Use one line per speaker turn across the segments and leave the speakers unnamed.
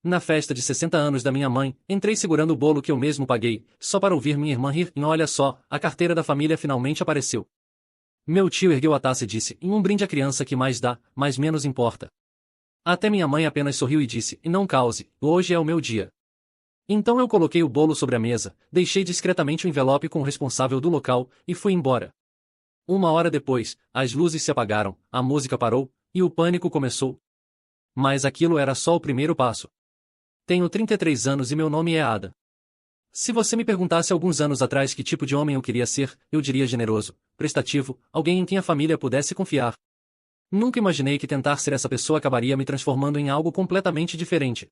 Na festa de 60 anos da minha mãe, entrei segurando o bolo que eu mesmo paguei, só para ouvir minha irmã rir. E olha só, a carteira da família finalmente apareceu. Meu tio ergueu a taça e disse, em um brinde à criança que mais dá, mas menos importa. Até minha mãe apenas sorriu e disse, e não cause, hoje é o meu dia. Então eu coloquei o bolo sobre a mesa, deixei discretamente o envelope com o responsável do local, e fui embora. Uma hora depois, as luzes se apagaram, a música parou, e o pânico começou. Mas aquilo era só o primeiro passo. Tenho 33 anos e meu nome é Ada. Se você me perguntasse alguns anos atrás que tipo de homem eu queria ser, eu diria generoso, prestativo, alguém em quem a família pudesse confiar. Nunca imaginei que tentar ser essa pessoa acabaria me transformando em algo completamente diferente.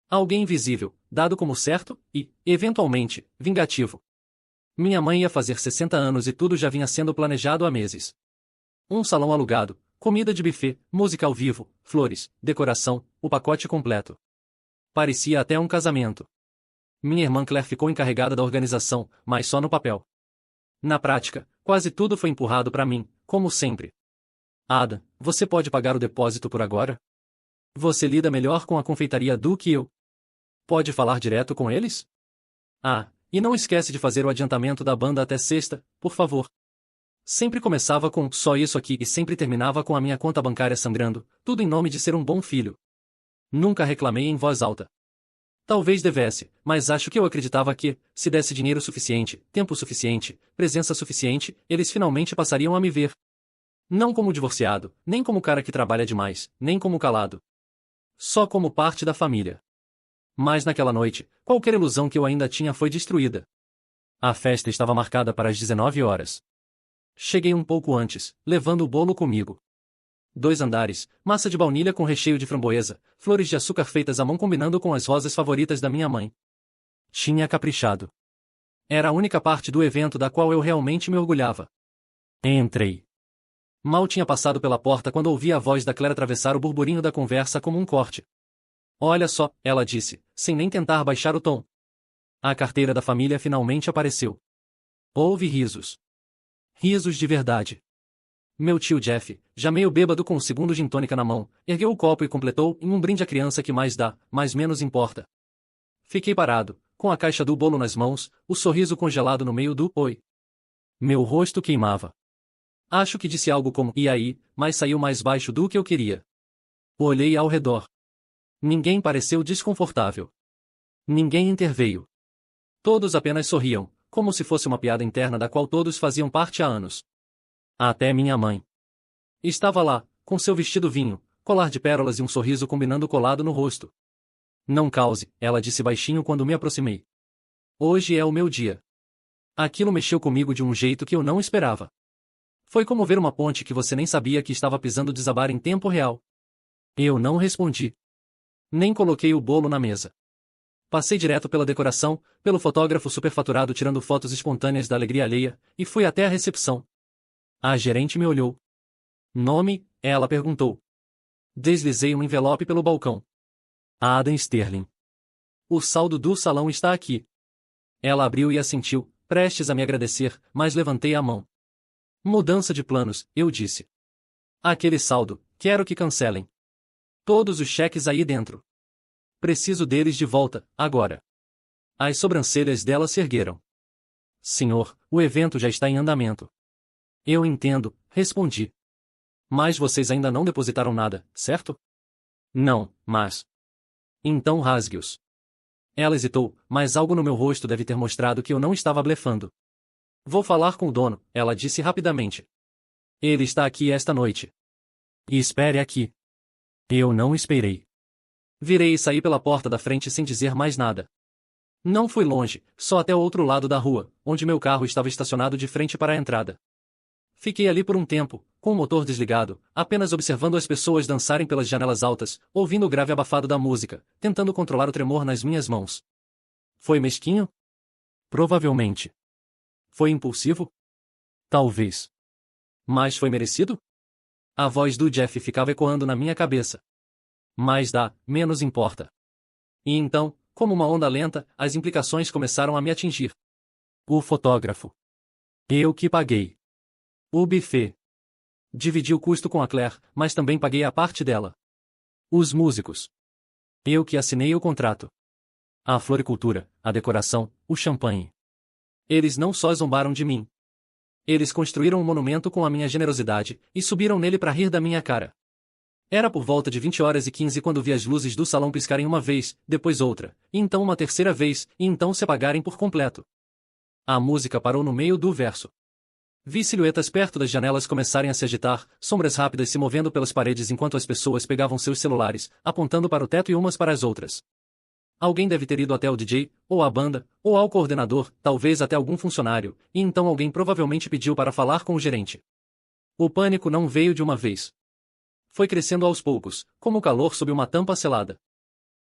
Alguém invisível, dado como certo, e, eventualmente, vingativo. Minha mãe ia fazer 60 anos e tudo já vinha sendo planejado há meses. Um salão alugado, comida de buffet, música ao vivo, flores, decoração, o pacote completo. Parecia até um casamento. Minha irmã Claire ficou encarregada da organização, mas só no papel. Na prática, quase tudo foi empurrado para mim, como sempre. Ada, você pode pagar o depósito por agora? Você lida melhor com a confeitaria do que eu. Pode falar direto com eles? Ah, e não esquece de fazer o adiantamento da banda até sexta, por favor. Sempre começava com só isso aqui e sempre terminava com a minha conta bancária sangrando, tudo em nome de ser um bom filho. Nunca reclamei em voz alta. Talvez devesse, mas acho que eu acreditava que, se desse dinheiro suficiente, tempo suficiente, presença suficiente, eles finalmente passariam a me ver. Não como divorciado, nem como cara que trabalha demais, nem como calado. Só como parte da família. Mas naquela noite, qualquer ilusão que eu ainda tinha foi destruída. A festa estava marcada para as 19 horas. Cheguei um pouco antes, levando o bolo comigo. 2 andares, massa de baunilha com recheio de framboesa, flores de açúcar feitas à mão combinando com as rosas favoritas da minha mãe. Tinha caprichado. Era a única parte do evento da qual eu realmente me orgulhava. Entrei. Mal tinha passado pela porta quando ouvi a voz da Claire atravessar o burburinho da conversa como um corte. Olha só, ela disse, sem nem tentar baixar o tom. A carteira da família finalmente apareceu. Houve risos. Risos de verdade. Meu tio Jeff, já meio bêbado com o segundo gin tônica na mão, ergueu o copo e completou em um brinde à criança que mais dá, mas menos importa. Fiquei parado, com a caixa do bolo nas mãos, o sorriso congelado no meio do oi. Meu rosto queimava. Acho que disse algo como e aí, mas saiu mais baixo do que eu queria. Olhei ao redor. Ninguém pareceu desconfortável. Ninguém interveio. Todos apenas sorriam, como se fosse uma piada interna da qual todos faziam parte há anos. Até minha mãe. Estava lá, com seu vestido vinho, colar de pérolas e um sorriso combinando colado no rosto. Não cause, ela disse baixinho quando me aproximei. Hoje é o meu dia. Aquilo mexeu comigo de um jeito que eu não esperava. Foi como ver uma ponte que você nem sabia que estava pisando desabar em tempo real. Eu não respondi. Nem coloquei o bolo na mesa. Passei direto pela decoração, pelo fotógrafo superfaturado tirando fotos espontâneas da alegria alheia, e fui até a recepção. A gerente me olhou. Nome? Ela perguntou. Deslizei um envelope pelo balcão. Adam Sterling. O saldo do salão está aqui. Ela abriu e assentiu, prestes a me agradecer, mas levantei a mão. Mudança de planos, eu disse. Aquele saldo, quero que cancelem. Todos os cheques aí dentro. Preciso deles de volta, agora. As sobrancelhas dela se ergueram. Senhor, o evento já está em andamento. Eu entendo, respondi. Mas vocês ainda não depositaram nada, certo? Não, mas... Então rasgue-os. Ela hesitou, mas algo no meu rosto deve ter mostrado que eu não estava blefando. Vou falar com o dono, ela disse rapidamente. Ele está aqui esta noite. E espere aqui. Eu não esperei. Virei e saí pela porta da frente sem dizer mais nada. Não fui longe, só até o outro lado da rua, onde meu carro estava estacionado de frente para a entrada. Fiquei ali por um tempo, com o motor desligado, apenas observando as pessoas dançarem pelas janelas altas, ouvindo o grave abafado da música, tentando controlar o tremor nas minhas mãos. Foi mesquinho? Provavelmente. Foi impulsivo? Talvez. Mas foi merecido? A voz do Jeff ficava ecoando na minha cabeça. Mais dá, menos importa. E então, como uma onda lenta, as implicações começaram a me atingir. O fotógrafo. Eu que paguei. O buffet. Dividi o custo com a Claire, mas também paguei a parte dela. Os músicos. Eu que assinei o contrato. A floricultura, a decoração, o champanhe. Eles não só zombaram de mim. Eles construíram um monumento com a minha generosidade, e subiram nele para rir da minha cara. Era por volta de 20h15 quando vi as luzes do salão piscarem uma vez, depois outra, e então uma terceira vez, e então se apagarem por completo. A música parou no meio do verso. Vi silhuetas perto das janelas começarem a se agitar, sombras rápidas se movendo pelas paredes enquanto as pessoas pegavam seus celulares, apontando para o teto e umas para as outras. Alguém deve ter ido até o DJ, ou à banda, ou ao coordenador, talvez até algum funcionário, e então alguém provavelmente pediu para falar com o gerente. O pânico não veio de uma vez. Foi crescendo aos poucos, como o calor sob uma tampa selada.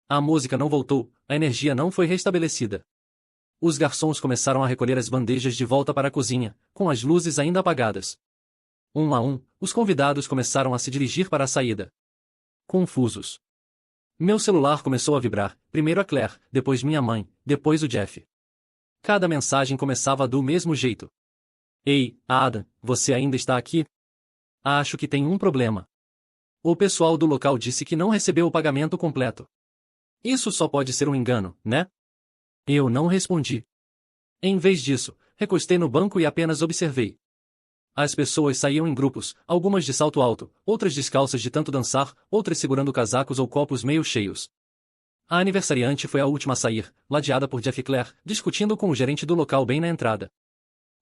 A música não voltou, a energia não foi restabelecida. Os garçons começaram a recolher as bandejas de volta para a cozinha, com as luzes ainda apagadas. Um a um, os convidados começaram a se dirigir para a saída. Confusos. Meu celular começou a vibrar, primeiro a Claire, depois minha mãe, depois o Jeff. Cada mensagem começava do mesmo jeito. Ei, Adam, você ainda está aqui? Acho que tem um problema. O pessoal do local disse que não recebeu o pagamento completo. Isso só pode ser um engano, né? Eu não respondi. Em vez disso, recostei no banco e apenas observei. As pessoas saíam em grupos, algumas de salto alto, outras descalças de tanto dançar, outras segurando casacos ou copos meio cheios. A aniversariante foi a última a sair, ladeada por Jeff e Claire, discutindo com o gerente do local bem na entrada.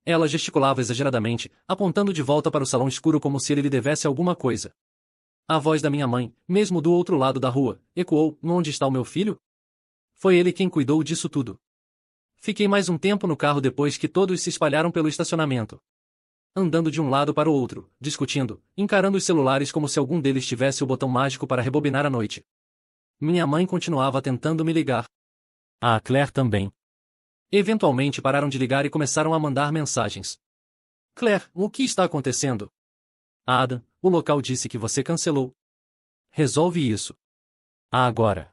Ela gesticulava exageradamente, apontando de volta para o salão escuro como se ele lhe devesse alguma coisa. A voz da minha mãe, mesmo do outro lado da rua, ecoou: onde está o meu filho? Foi ele quem cuidou disso tudo. Fiquei mais um tempo no carro depois que todos se espalharam pelo estacionamento. Andando de um lado para o outro, discutindo, encarando os celulares como se algum deles tivesse o botão mágico para rebobinar a noite. Minha mãe continuava tentando me ligar. A Claire também. Eventualmente pararam de ligar e começaram a mandar mensagens. Claire, o que está acontecendo? Adam, o local disse que você cancelou. Resolve isso. Agora.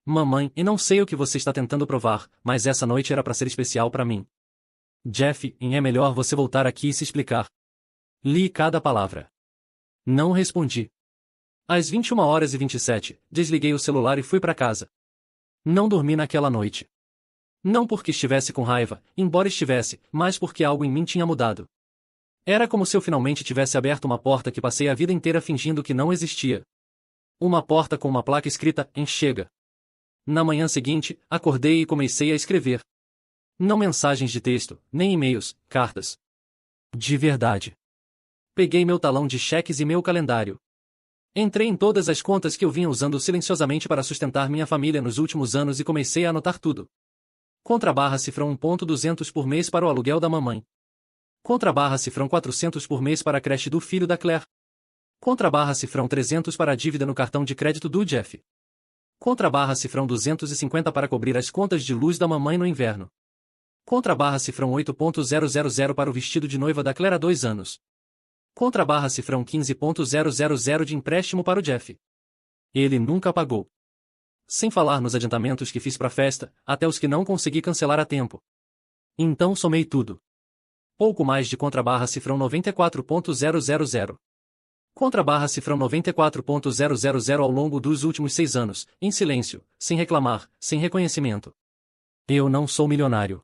Mamãe, e não sei o que você está tentando provar, mas essa noite era para ser especial para mim. Jeff, é melhor você voltar aqui e se explicar. Li cada palavra. Não respondi. Às 21h27, desliguei o celular e fui para casa. Não dormi naquela noite. Não porque estivesse com raiva, embora estivesse, mas porque algo em mim tinha mudado. Era como se eu finalmente tivesse aberto uma porta que passei a vida inteira fingindo que não existia. Uma porta com uma placa escrita, chega. Na manhã seguinte, acordei e comecei a escrever. Não mensagens de texto, nem e-mails, cartas. De verdade. Peguei meu talão de cheques e meu calendário. Entrei em todas as contas que eu vinha usando silenciosamente para sustentar minha família nos últimos anos e comecei a anotar tudo. Contra cifrão 1.200 por mês para o aluguel da mamãe. Contra cifrão 400 por mês para a creche do filho da Claire. Contra cifrão 300 para a dívida no cartão de crédito do Jeff. Contra cifrão 250 para cobrir as contas de luz da mamãe no inverno. Contra cifrão 8.000 para o vestido de noiva da Claire há 2 anos. Contra cifrão 15.000 de empréstimo para o Jeff. Ele nunca pagou. Sem falar nos adiantamentos que fiz para a festa, até os que não consegui cancelar a tempo. Então somei tudo. Pouco mais de contra cifrão 94.000. Contra cifrão 94.000 ao longo dos últimos 6 anos, em silêncio, sem reclamar, sem reconhecimento. Eu não sou milionário.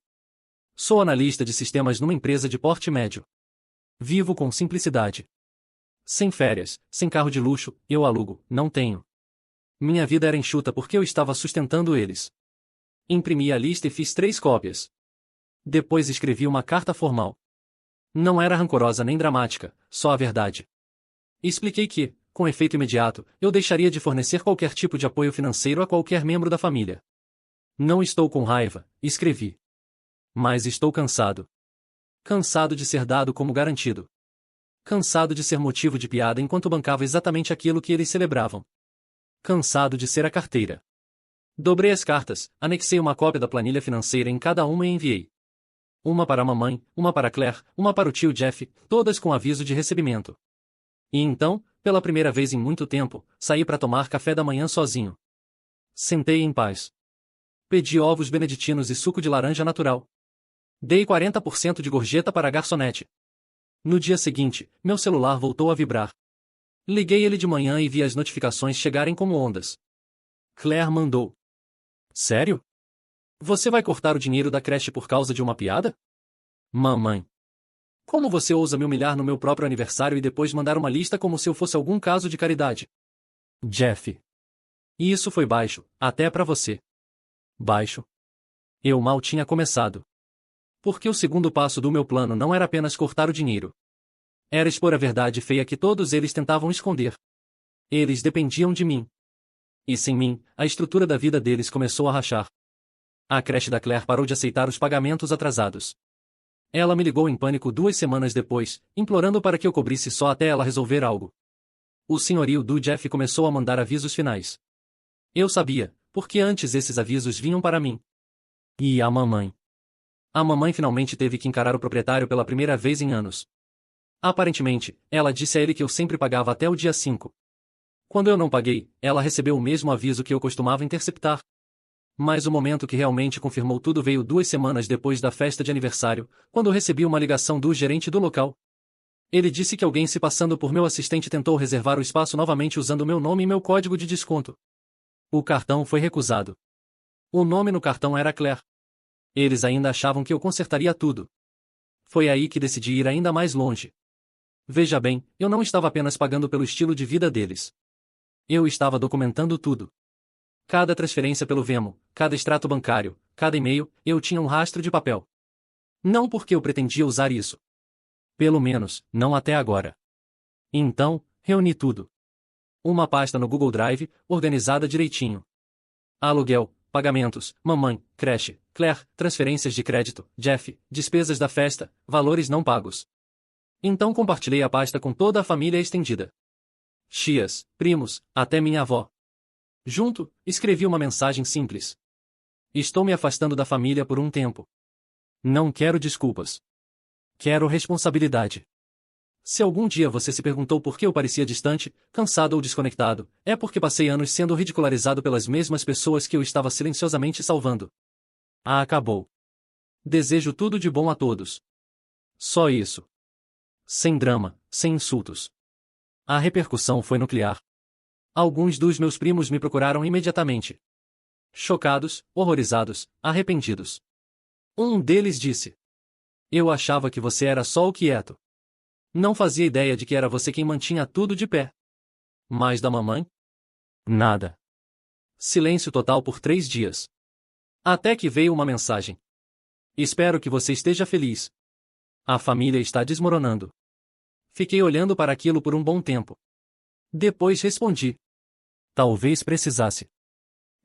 Sou analista de sistemas numa empresa de porte médio. Vivo com simplicidade. Sem férias, sem carro de luxo, eu alugo, não tenho. Minha vida era enxuta porque eu estava sustentando eles. Imprimi a lista e fiz 3 cópias. Depois escrevi uma carta formal. Não era rancorosa nem dramática, só a verdade. Expliquei que, com efeito imediato, eu deixaria de fornecer qualquer tipo de apoio financeiro a qualquer membro da família. Não estou com raiva, escrevi. Mas estou cansado. Cansado de ser dado como garantido. Cansado de ser motivo de piada enquanto bancava exatamente aquilo que eles celebravam. Cansado de ser a carteira. Dobrei as cartas, anexei uma cópia da planilha financeira em cada uma e enviei. Uma para a mamãe, uma para Claire, uma para o tio Jeff, todas com aviso de recebimento. E então, pela primeira vez em muito tempo, saí para tomar café da manhã sozinho. Sentei em paz. Pedi ovos beneditinos e suco de laranja natural. Dei 40% de gorjeta para a garçonete. No dia seguinte, meu celular voltou a vibrar. Liguei ele de manhã e vi as notificações chegarem como ondas. Claire mandou. Sério? Você vai cortar o dinheiro da creche por causa de uma piada? Mamãe. Como você ousa me humilhar no meu próprio aniversário e depois mandar uma lista como se eu fosse algum caso de caridade? Jeff. E isso foi baixo, até pra você. Baixo? Eu mal tinha começado. Porque o segundo passo do meu plano não era apenas cortar o dinheiro. Era expor a verdade feia que todos eles tentavam esconder. Eles dependiam de mim. E sem mim, a estrutura da vida deles começou a rachar. A creche da Claire parou de aceitar os pagamentos atrasados. Ela me ligou em pânico 2 semanas depois, implorando para que eu cobrisse só até ela resolver algo. O senhorio do Jeff começou a mandar avisos finais. Eu sabia, porque antes esses avisos vinham para mim. E a mamãe? A mamãe finalmente teve que encarar o proprietário pela primeira vez em anos. Aparentemente, ela disse a ele que eu sempre pagava até o dia 5. Quando eu não paguei, ela recebeu o mesmo aviso que eu costumava interceptar. Mas o momento que realmente confirmou tudo veio 2 semanas depois da festa de aniversário, quando recebi uma ligação do gerente do local. Ele disse que alguém se passando por meu assistente tentou reservar o espaço novamente usando meu nome e meu código de desconto. O cartão foi recusado. O nome no cartão era Claire. Eles ainda achavam que eu consertaria tudo. Foi aí que decidi ir ainda mais longe. Veja bem, eu não estava apenas pagando pelo estilo de vida deles. Eu estava documentando tudo. Cada transferência pelo Venmo, cada extrato bancário, cada e-mail, eu tinha um rastro de papel. Não porque eu pretendia usar isso. Pelo menos, não até agora. Então, reuni tudo. Uma pasta no Google Drive, organizada direitinho. Aluguel, pagamentos, mamãe, creche, Claire, transferências de crédito, Jeff, despesas da festa, valores não pagos. Então compartilhei a pasta com toda a família estendida. Tias, primos, até minha avó. Junto, escrevi uma mensagem simples. Estou me afastando da família por um tempo. Não quero desculpas. Quero responsabilidade. Se algum dia você se perguntou por que eu parecia distante, cansado ou desconectado, é porque passei anos sendo ridicularizado pelas mesmas pessoas que eu estava silenciosamente salvando. Acabou. Desejo tudo de bom a todos. Só isso. Sem drama, sem insultos. A repercussão foi nuclear. Alguns dos meus primos me procuraram imediatamente. Chocados, horrorizados, arrependidos. Um deles disse: Eu achava que você era só o quieto. Não fazia ideia de que era você quem mantinha tudo de pé. Mas da mamãe? Nada. Silêncio total por 3 dias. Até que veio uma mensagem. Espero que você esteja feliz. A família está desmoronando. Fiquei olhando para aquilo por um bom tempo. Depois respondi. Talvez precisasse.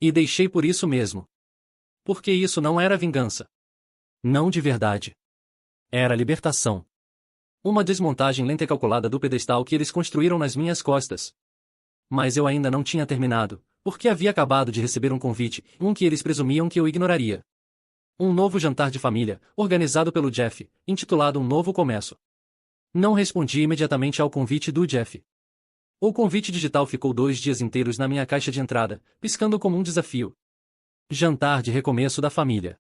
E deixei por isso mesmo. Porque isso não era vingança. Não de verdade. Era libertação. Uma desmontagem lenta e calculada do pedestal que eles construíram nas minhas costas. Mas eu ainda não tinha terminado, porque havia acabado de receber um convite, um que eles presumiam que eu ignoraria. Um novo jantar de família, organizado pelo Jeff, intitulado Um Novo Começo. Não respondi imediatamente ao convite do Jeff. O convite digital ficou 2 dias inteiros na minha caixa de entrada, piscando como um desafio. Jantar de recomeço da família.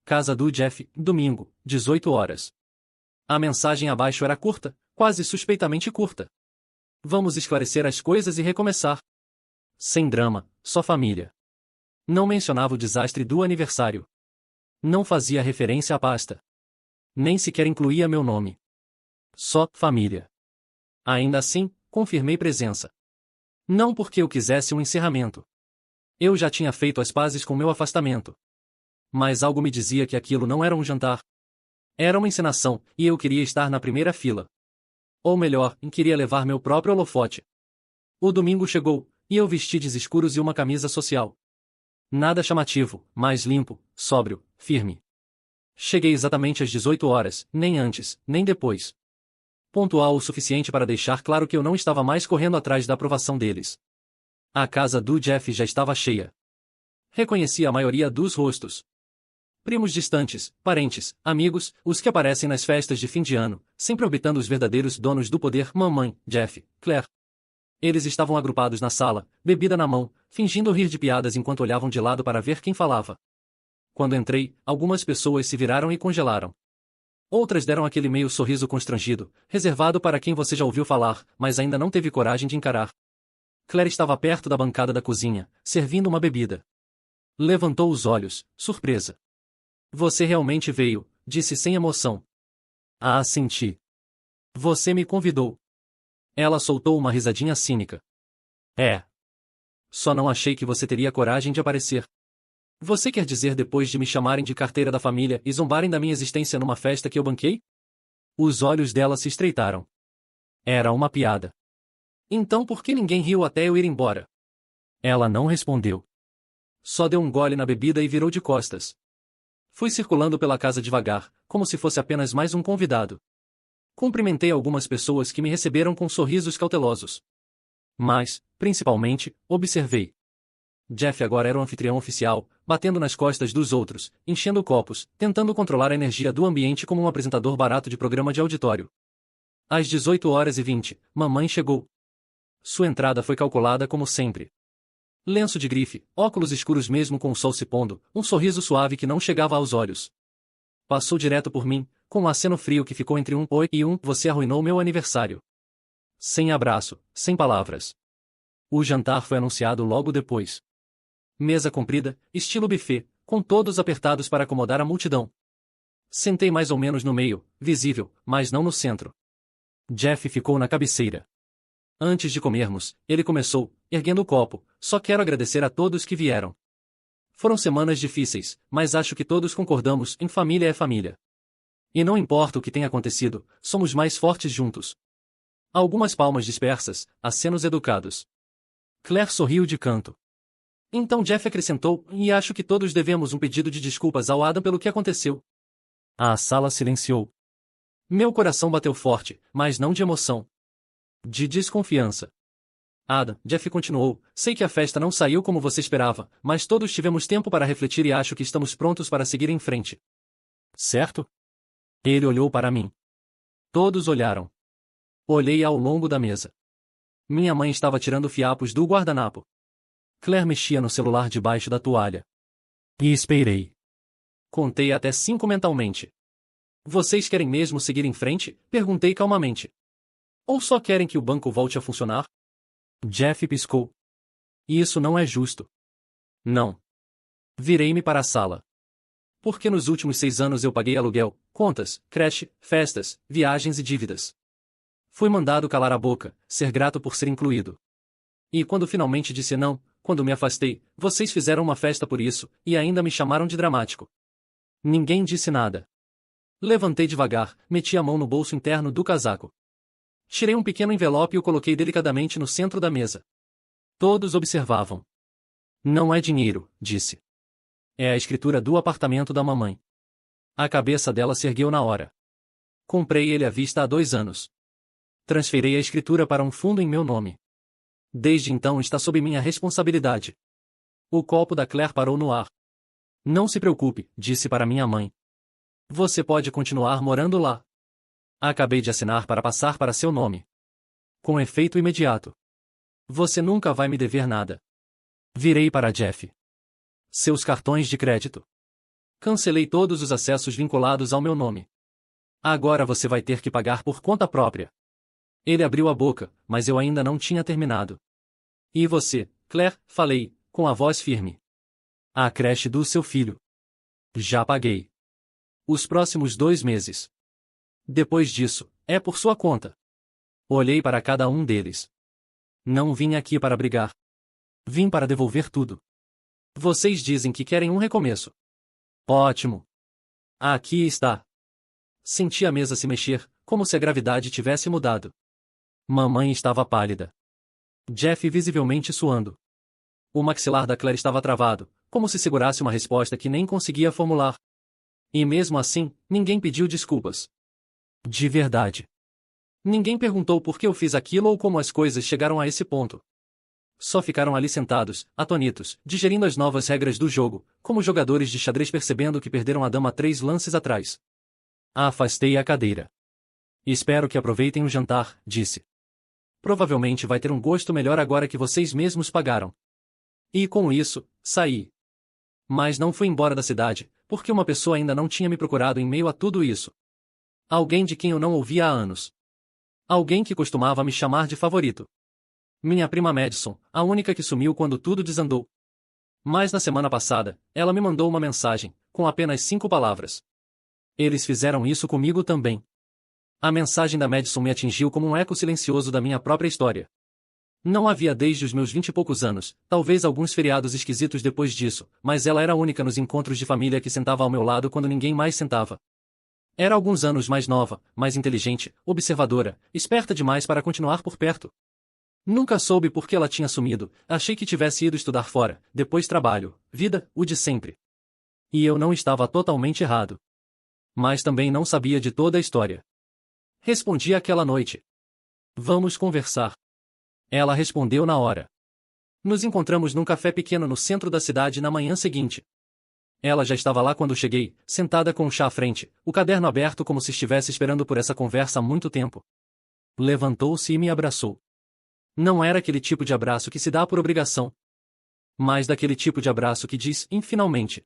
Casa do Jeff, domingo, 18 horas. A mensagem abaixo era curta, quase suspeitamente curta. Vamos esclarecer as coisas e recomeçar. Sem drama, só família. Não mencionava o desastre do aniversário. Não fazia referência à pasta. Nem sequer incluía meu nome. Só família. Ainda assim, confirmei presença. Não porque eu quisesse um encerramento. Eu já tinha feito as pazes com meu afastamento. Mas algo me dizia que aquilo não era um jantar. Era uma encenação, e eu queria estar na primeira fila. Ou melhor, queria levar meu próprio holofote. O domingo chegou, e eu vesti jeans escuros e uma camisa social. Nada chamativo, mas limpo, sóbrio, firme. Cheguei exatamente às 18 horas, nem antes, nem depois. Pontual o suficiente para deixar claro que eu não estava mais correndo atrás da aprovação deles. A casa do Jeff já estava cheia. Reconheci a maioria dos rostos. Primos distantes, parentes, amigos, os que aparecem nas festas de fim de ano, sempre orbitando os verdadeiros donos do poder, mamãe, Jeff, Claire. Eles estavam agrupados na sala, bebida na mão, fingindo rir de piadas enquanto olhavam de lado para ver quem falava. Quando entrei, algumas pessoas se viraram e congelaram. Outras deram aquele meio sorriso constrangido, reservado para quem você já ouviu falar, mas ainda não teve coragem de encarar. Claire estava perto da bancada da cozinha, servindo uma bebida. Levantou os olhos, surpresa. Você realmente veio, disse sem emoção. Ah, senti. Você me convidou. Ela soltou uma risadinha cínica. É. Só não achei que você teria coragem de aparecer. Você quer dizer depois de me chamarem de carteira da família e zombarem da minha existência numa festa que eu banquei? Os olhos dela se estreitaram. Era uma piada. Então por que ninguém riu até eu ir embora? Ela não respondeu. Só deu um gole na bebida e virou de costas. Fui circulando pela casa devagar, como se fosse apenas mais um convidado. Cumprimentei algumas pessoas que me receberam com sorrisos cautelosos. Mas, principalmente, observei. Jeff agora era o anfitrião oficial, batendo nas costas dos outros, enchendo copos, tentando controlar a energia do ambiente como um apresentador barato de programa de auditório. Às 18h20, mamãe chegou. Sua entrada foi calculada como sempre. Lenço de grife, óculos escuros mesmo com o sol se pondo, um sorriso suave que não chegava aos olhos. Passou direto por mim, com um aceno frio que ficou entre um oi e um você arruinou meu aniversário. Sem abraço, sem palavras. O jantar foi anunciado logo depois. Mesa comprida, estilo buffet, com todos apertados para acomodar a multidão. Sentei mais ou menos no meio, visível, mas não no centro. Jeff ficou na cabeceira. Antes de comermos, ele começou, erguendo o copo, só quero agradecer a todos que vieram. Foram semanas difíceis, mas acho que todos concordamos, em família é família. E não importa o que tenha acontecido, somos mais fortes juntos. Algumas palmas dispersas, acenos educados. Claire sorriu de canto. Então Jeff acrescentou, e acho que todos devemos um pedido de desculpas ao Adam pelo que aconteceu. A sala silenciou. Meu coração bateu forte, mas não de emoção. De desconfiança. Adam, Jeff continuou, sei que a festa não saiu como você esperava, mas todos tivemos tempo para refletir e acho que estamos prontos para seguir em frente. Certo? Ele olhou para mim. Todos olharam. Olhei ao longo da mesa. Minha mãe estava tirando fiapos do guardanapo. Claire mexia no celular debaixo da toalha. E esperei. Contei até 5 mentalmente. Vocês querem mesmo seguir em frente? Perguntei calmamente. Ou só querem que o banco volte a funcionar? Jeff piscou. Isso não é justo. Não. Virei-me para a sala. Porque nos últimos 6 anos eu paguei aluguel, contas, creche, festas, viagens e dívidas. Fui mandado calar a boca, ser grato por ser incluído. E quando finalmente disse não, quando me afastei, vocês fizeram uma festa por isso, e ainda me chamaram de dramático. Ninguém disse nada. Levantei devagar, meti a mão no bolso interno do casaco. Tirei um pequeno envelope e o coloquei delicadamente no centro da mesa. Todos observavam. Não é dinheiro, disse. É a escritura do apartamento da mamãe. A cabeça dela se ergueu na hora. Comprei ele à vista há 2 anos. Transferi a escritura para um fundo em meu nome. Desde então está sob minha responsabilidade. O copo da Claire parou no ar. Não se preocupe, disse para minha mãe. Você pode continuar morando lá. Acabei de assinar para passar para seu nome. Com efeito imediato. Você nunca vai me dever nada. Virei para Jeff. Seus cartões de crédito. Cancelei todos os acessos vinculados ao meu nome. Agora você vai ter que pagar por conta própria. Ele abriu a boca, mas eu ainda não tinha terminado. E você, Claire, falei, com a voz firme. A creche do seu filho. Já paguei. Os próximos 2 meses. Depois disso, é por sua conta. Olhei para cada um deles. Não vim aqui para brigar. Vim para devolver tudo. Vocês dizem que querem um recomeço. Ótimo. Aqui está. Senti a mesa se mexer, como se a gravidade tivesse mudado. Mamãe estava pálida. Jeff visivelmente suando. O maxilar da Claire estava travado, como se segurasse uma resposta que nem conseguia formular. E mesmo assim, ninguém pediu desculpas. De verdade. Ninguém perguntou por que eu fiz aquilo ou como as coisas chegaram a esse ponto. Só ficaram ali sentados, atônitos, digerindo as novas regras do jogo, como jogadores de xadrez percebendo que perderam a dama 3 lances atrás. Afastei a cadeira. Espero que aproveitem o jantar, disse. Provavelmente vai ter um gosto melhor agora que vocês mesmos pagaram. E com isso, saí. Mas não fui embora da cidade, porque uma pessoa ainda não tinha me procurado em meio a tudo isso. Alguém de quem eu não ouvia há anos. Alguém que costumava me chamar de favorito. Minha prima Madison, a única que sumiu quando tudo desandou. Mas na semana passada, ela me mandou uma mensagem, com apenas 5 palavras. Eles fizeram isso comigo também. A mensagem da Madison me atingiu como um eco silencioso da minha própria história. Não havia desde os meus 20 e poucos anos, talvez alguns feriados esquisitos depois disso, mas ela era a única nos encontros de família que sentava ao meu lado quando ninguém mais sentava. Era alguns anos mais nova, mais inteligente, observadora, esperta demais para continuar por perto. Nunca soube por que ela tinha sumido, achei que tivesse ido estudar fora, depois trabalho, vida, o de sempre. E eu não estava totalmente errado. Mas também não sabia de toda a história. Respondi aquela noite. Vamos conversar. Ela respondeu na hora. Nos encontramos num café pequeno no centro da cidade na manhã seguinte. Ela já estava lá quando cheguei, sentada com o chá à frente, o caderno aberto como se estivesse esperando por essa conversa há muito tempo. Levantou-se e me abraçou. Não era aquele tipo de abraço que se dá por obrigação, mas daquele tipo de abraço que diz, finalmente.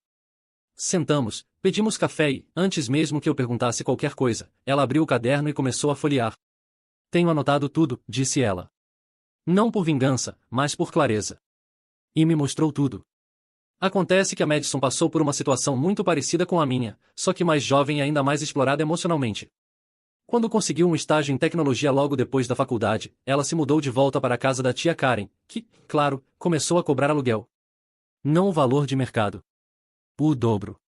Sentamos, pedimos café e, antes mesmo que eu perguntasse qualquer coisa, ela abriu o caderno e começou a folhear. Tenho anotado tudo, disse ela. Não por vingança, mas por clareza. E me mostrou tudo. Acontece que a Madison passou por uma situação muito parecida com a minha, só que mais jovem e ainda mais explorada emocionalmente. Quando conseguiu um estágio em tecnologia logo depois da faculdade, ela se mudou de volta para a casa da tia Karen, que, claro, começou a cobrar aluguel. Não o valor de mercado. O dobro.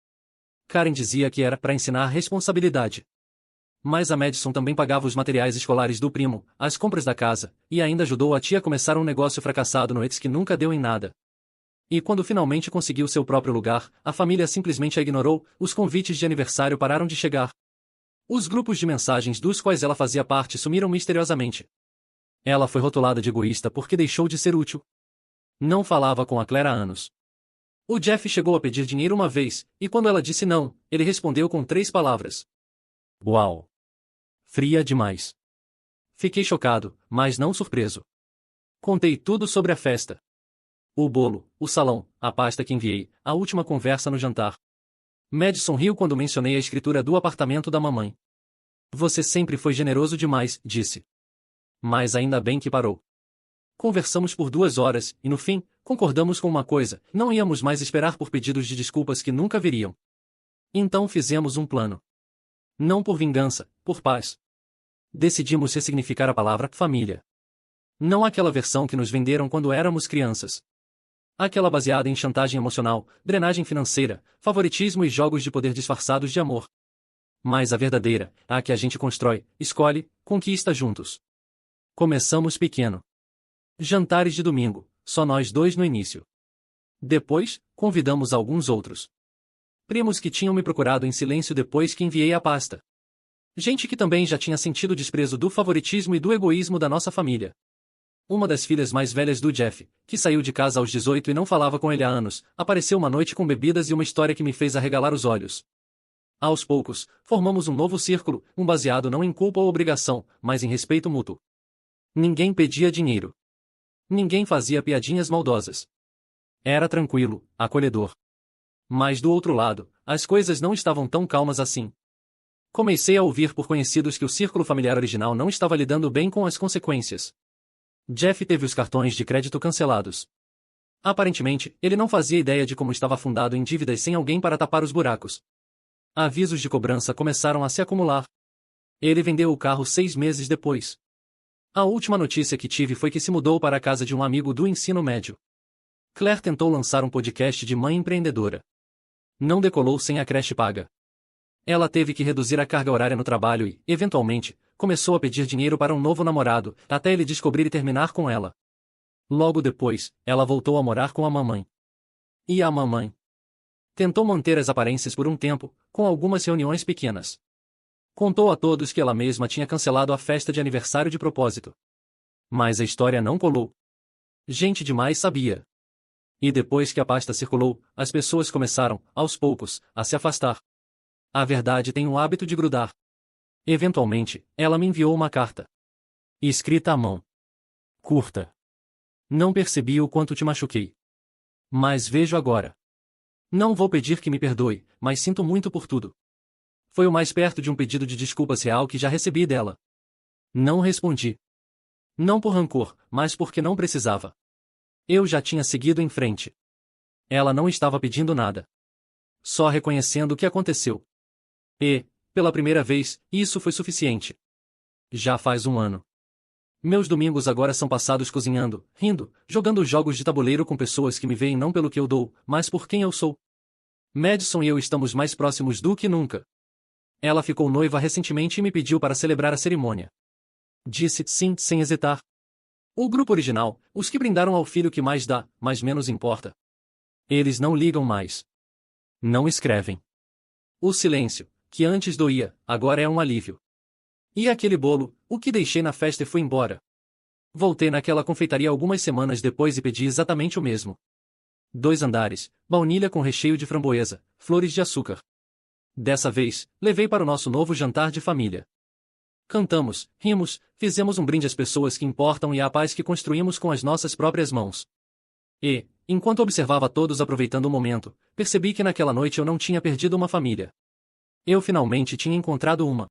Karen dizia que era para ensinar responsabilidade. Mas a Madison também pagava os materiais escolares do primo, as compras da casa, e ainda ajudou a tia a começar um negócio fracassado no Ets que nunca deu em nada. E quando finalmente conseguiu seu próprio lugar, a família simplesmente a ignorou, os convites de aniversário pararam de chegar. Os grupos de mensagens dos quais ela fazia parte sumiram misteriosamente. Ela foi rotulada de egoísta porque deixou de ser útil. Não falava com a Claire há anos. O Jeff chegou a pedir dinheiro uma vez, e quando ela disse não, ele respondeu com 3 palavras. Uau! Fria demais. Fiquei chocado, mas não surpreso. Contei tudo sobre a festa. O bolo, o salão, a pasta que enviei, a última conversa no jantar. Madison riu quando mencionei a escritura do apartamento da mamãe. Você sempre foi generoso demais, disse. Mas ainda bem que parou. Conversamos por 2 horas, e no fim, concordamos com uma coisa, não íamos mais esperar por pedidos de desculpas que nunca viriam. Então fizemos um plano. Não por vingança, por paz. Decidimos ressignificar a palavra família. Não aquela versão que nos venderam quando éramos crianças. Aquela baseada em chantagem emocional, drenagem financeira, favoritismo e jogos de poder disfarçados de amor. Mas a verdadeira, a que a gente constrói, escolhe, conquista juntos. Começamos pequeno. Jantares de domingo, só nós 2 no início. Depois, convidamos alguns outros. Primos que tinham me procurado em silêncio depois que enviei a pasta. Gente que também já tinha sentido o desprezo do favoritismo e do egoísmo da nossa família. Uma das filhas mais velhas do Jeff, que saiu de casa aos 18 e não falava com ele há anos, apareceu uma noite com bebidas e uma história que me fez arregalar os olhos. Aos poucos, formamos um novo círculo, um baseado não em culpa ou obrigação, mas em respeito mútuo. Ninguém pedia dinheiro. Ninguém fazia piadinhas maldosas. Era tranquilo, acolhedor. Mas do outro lado, as coisas não estavam tão calmas assim. Comecei a ouvir por conhecidos que o círculo familiar original não estava lidando bem com as consequências. Jeff teve os cartões de crédito cancelados. Aparentemente, ele não fazia ideia de como estava afundado em dívidas sem alguém para tapar os buracos. Avisos de cobrança começaram a se acumular. Ele vendeu o carro 6 meses depois. A última notícia que tive foi que se mudou para a casa de um amigo do ensino médio. Claire tentou lançar um podcast de mãe empreendedora. Não decolou sem a creche paga. Ela teve que reduzir a carga horária no trabalho e, eventualmente, começou a pedir dinheiro para um novo namorado, até ele descobrir e terminar com ela. Logo depois, ela voltou a morar com a mamãe. E a mamãe? Tentou manter as aparências por um tempo, com algumas reuniões pequenas. Contou a todos que ela mesma tinha cancelado a festa de aniversário de propósito. Mas a história não colou. Gente demais sabia. E depois que a pasta circulou, as pessoas começaram, aos poucos, a se afastar. A verdade tem o hábito de grudar. Eventualmente, ela me enviou uma carta. Escrita à mão. Curta. Não percebi o quanto te machuquei. Mas vejo agora. Não vou pedir que me perdoe, mas sinto muito por tudo. Foi o mais perto de um pedido de desculpas real que já recebi dela. Não respondi. Não por rancor, mas porque não precisava. Eu já tinha seguido em frente. Ela não estava pedindo nada. Só reconhecendo o que aconteceu. E, pela primeira vez, isso foi suficiente. Já faz um ano. Meus domingos agora são passados cozinhando, rindo, jogando jogos de tabuleiro com pessoas que me veem não pelo que eu dou, mas por quem eu sou. Madison e eu estamos mais próximos do que nunca. Ela ficou noiva recentemente e me pediu para celebrar a cerimônia. Disse sim, sem hesitar. O grupo original, os que brindaram ao filho que mais dá, mas menos importa. Eles não ligam mais. Não escrevem. O silêncio, que antes doía, agora é um alívio. E aquele bolo, o que deixei na festa e fui embora. Voltei naquela confeitaria algumas semanas depois e pedi exatamente o mesmo. 2 andares, baunilha com recheio de framboesa, flores de açúcar. Dessa vez, levei para o nosso novo jantar de família. Cantamos, rimos, fizemos um brinde às pessoas que importam e à paz que construímos com as nossas próprias mãos. E, enquanto observava todos aproveitando o momento, percebi que naquela noite eu não tinha perdido uma família. Eu finalmente tinha encontrado uma.